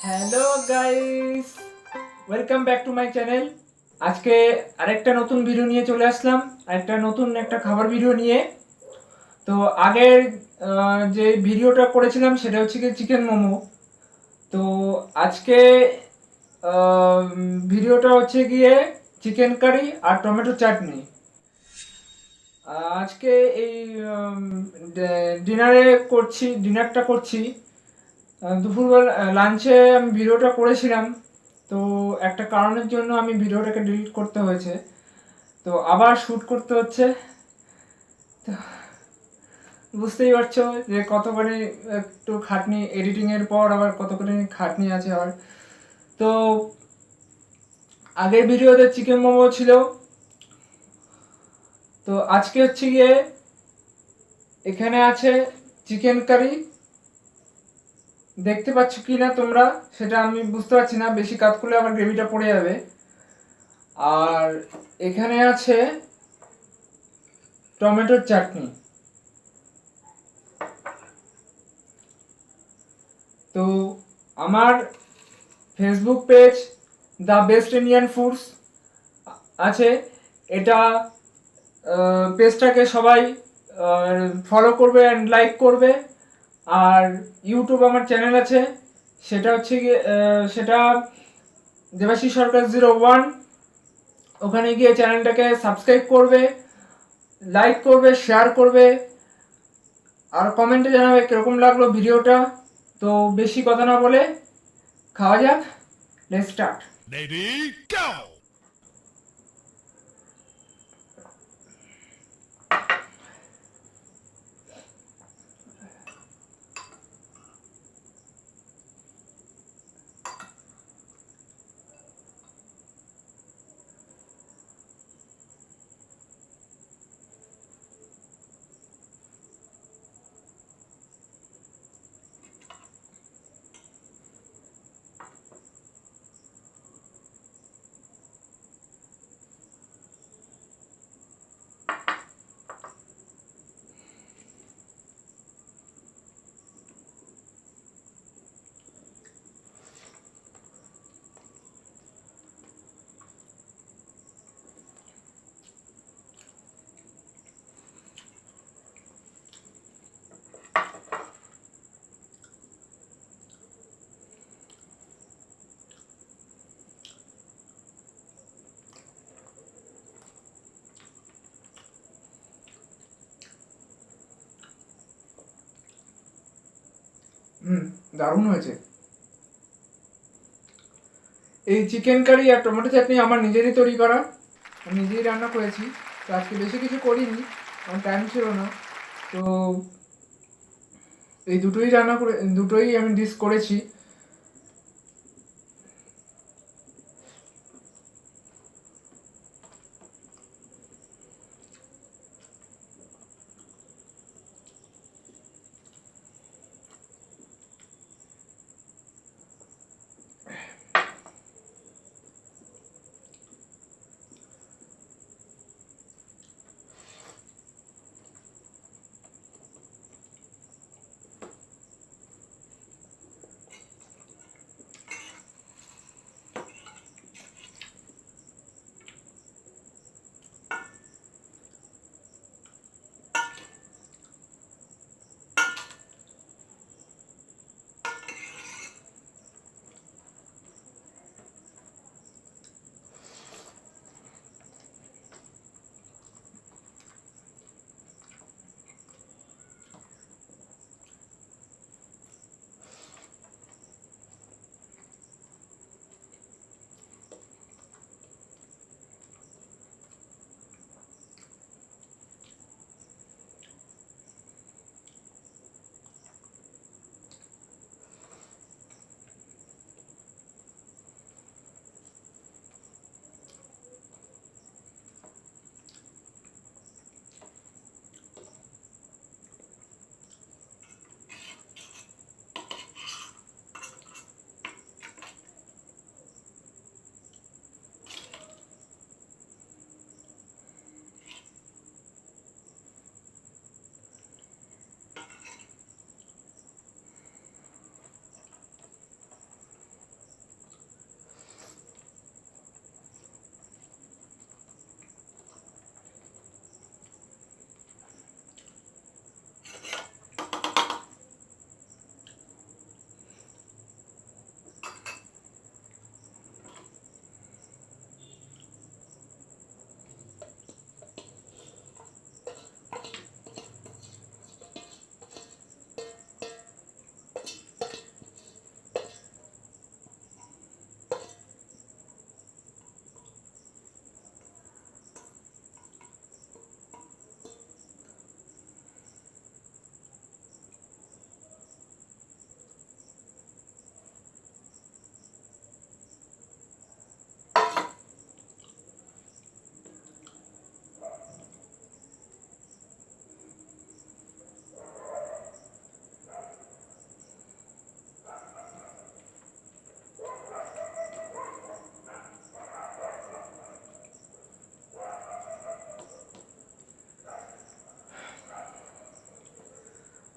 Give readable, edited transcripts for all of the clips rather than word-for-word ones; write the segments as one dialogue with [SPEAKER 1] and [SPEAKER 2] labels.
[SPEAKER 1] Hello guys, welcome back to my channel. আজকে আরেকটা নতুন ভিডিও নিয়ে চলে আসলাম, আরেকটা নতুন একটা খাবার ভিডিও নিয়ে। তো আগের যে ভিডিওটা করেছিলাম সেটা হচ্ছে কি চিকেন মোমো। তো আজকে ভিডিওটা হচ্ছে গিয়ে চিকেন কারি আর টমেটো চাটনি। আজকে এই ডিনারটা করছি। দুপুরবেলা লাঞ্চে আমি ভিডিওটা করেছিলাম, তো একটা কারণের জন্য আমি ভিডিওটাকে ডিলিট করতে হয়েছে, তো আবার শ্যুট করতে হচ্ছে। তো বুঝতেই পারছো যে কতখানি একটু খাটনি, এডিটিংয়ের পর আবার কতখানি খাটনি আছে আবার। তো আগের ভিডিওতে চিকেন মোমো ছিল, তো আজকে হচ্ছে গিয়ে এখানে আছে চিকেন কারি। দেখতে পাচ্ছ কি না তোমরা সেটা আমি বুঝতে পারছি না, বেশি কাজ করলে আবার গ্রেভিটা পড়ে যাবে। আর এখানে আছে টমেটোর চাটনি। তো আমার Facebook page the best Indian foods আছে, এটা পেজটাকে সবাই ফলো করবে অ্যান্ড লাইক করবে। আর ইউটিউব আমার চ্যানেল আছে, সেটা হচ্ছে গিয়ে সেটা দেবাশিস সরকার 01। ওখানে গিয়ে চ্যানেলটাকে সাবস্ক্রাইব করবে, লাইক করবে, শেয়ার করবে, আর কমেন্টে জানাবে কীরকম লাগলো ভিডিওটা। তো বেশি কথা না বলে খাওয়া যাক, লেটস স্টার্ট।
[SPEAKER 2] Ready, go!
[SPEAKER 1] দারুণ হয়েছে। এই চিকেন কারি আর টমেটো চাটনি আমার নিজেরই তৈরি করা, আমি নিজেই রান্না করেছি। তো আজকে বেশি কিছু করিনি, আমার টাইম ছিল না। তো এই দুটোই আমি ডিশ করেছি।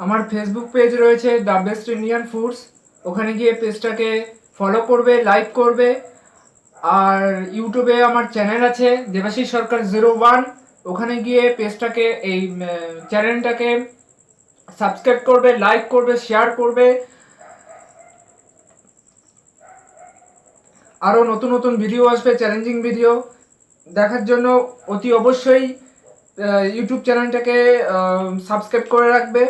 [SPEAKER 1] আমার ফেসবুক পেজ রয়েছে দ্য বেস্ট ইন্ডিয়ান ফুডস, ওখানে গিয়ে পেজটাকে ফলো করবে, লাইক করবে। আর ইউটিউবে আমার চ্যানেল আছে দেবাশিস সরকার 01, ওখানে গিয়ে পেজটাকে এই চ্যানেলটাকে সাবস্ক্রাইব করবে, লাইক করবে, শেয়ার করবে। আরও নতুন নতুন ভিডিও আসবে, চ্যালেঞ্জিং ভিডিও দেখার জন্য অতি অবশ্যই ইউটিউব চ্যানেলটাকে সাবস্ক্রাইব করে রাখবে।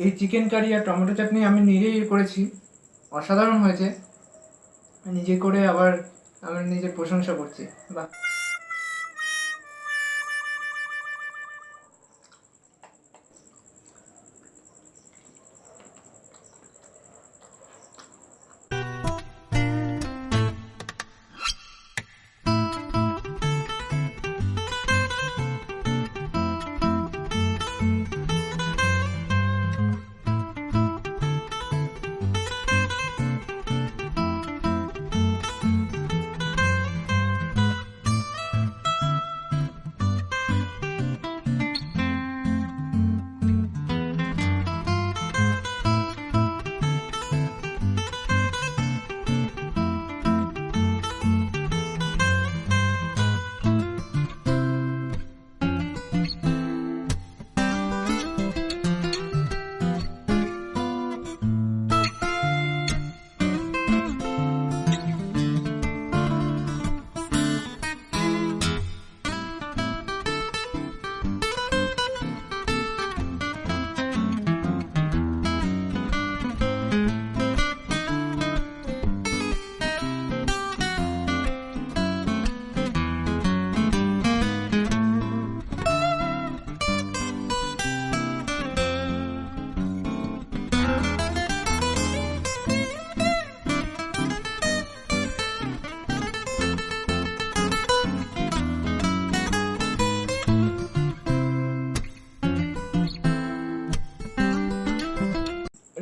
[SPEAKER 1] এই চিকেন কারি আর টমেটো চাটনি আমি নিজেই করেছি, অসাধারণ হয়েছে। নিজে করে আবার আমি নিজের প্রশংসা করছি। বাহ।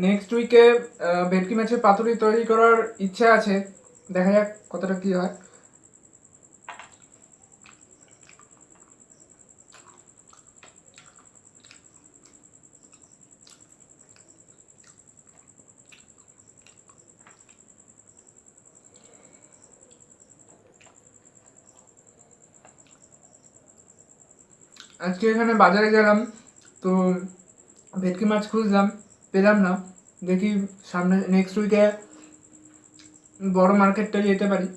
[SPEAKER 1] নেক্সট উইকে ভেটকি মাছের পাতুরি তৈরি করার ইচ্ছা আছে, দেখা যাক কতটা কি হয়। আজকে এখানে বাজারে গেলাম, তো ভেটকি মাছ খুঁজলাম, পেলাম না। দেখি সামনে নেক্সট উইকে বড় মার্কেটটা যেতে পারি।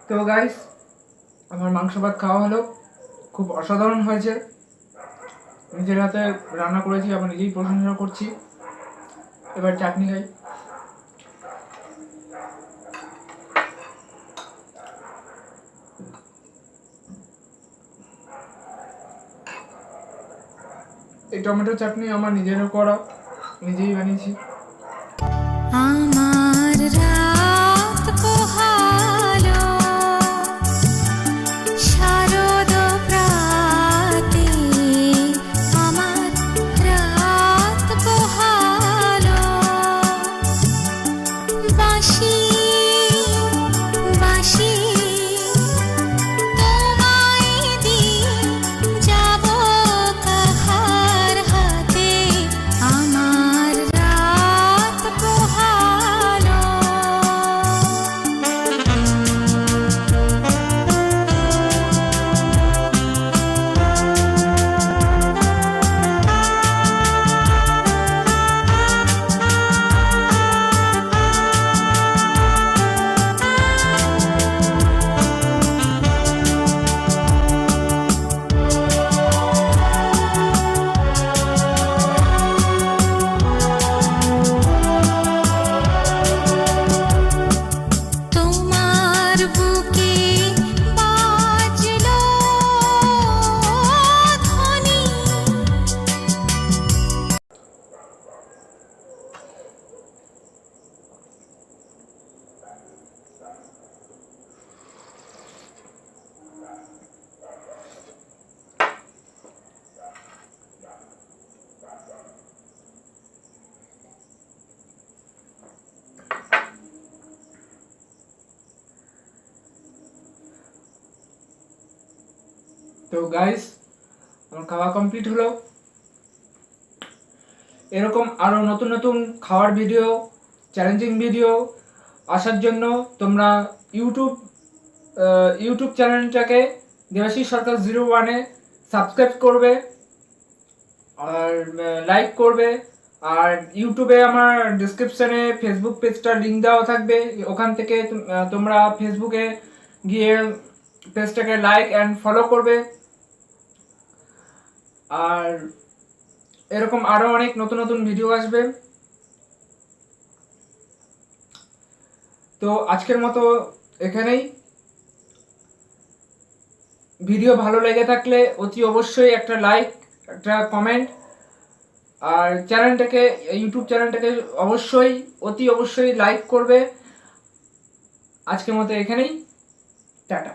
[SPEAKER 1] তো গাইস, আমার মাংস ভাত খাওয়া হলো, খুব অসাধারণ হয়েছে। নিজের হাতে রান্না করেছি, আবার নিজেই প্রশংসা করছি। এবার চাটনি খাই। এই টমেটো চাটনি আমার নিজেরও করা, নিজেই বানিয়েছি।
[SPEAKER 2] আমার রাত পোহালো শারদ প্রাতে, আমার রাত পোহালো বাঁশি বাঁশি তোমায় দিয়ে যাব কাহার হাতে, আমার রাত পোহালো। তোমার বুকে বাজলো ধ্বনি,
[SPEAKER 1] তো গাইস, আমার খাওয়া কমপ্লিট হলো। এরকম আরও নতুন নতুন খাওয়ার ভিডিও, চ্যালেঞ্জিং ভিডিও আসার জন্য তোমরা ইউটিউব চ্যানেলটাকে দেবাশিস সরকার 01-এ সাবস্ক্রাইব করবে আর লাইক করবে। আর ইউটিউবে আমার ডিসক্রিপশানে ফেসবুক পেজটার লিঙ্ক দেওয়া থাকবে, ওখান থেকে তোমরা ফেসবুকে গিয়ে পেজটাকে লাইক অ্যান্ড ফলো করবে। আর এরকম আরও অনেক নতুন নতুন ভিডিও আসবে। তো আজকের মতো এখানেই। ভিডিও ভালো লেগে থাকলে অতি অবশ্যই একটা লাইক, একটা কমেন্ট, আর ইউটিউব চ্যানেলটাকে অতি অবশ্যই লাইক করবে। আজকের মতো এখানেই, টাটা।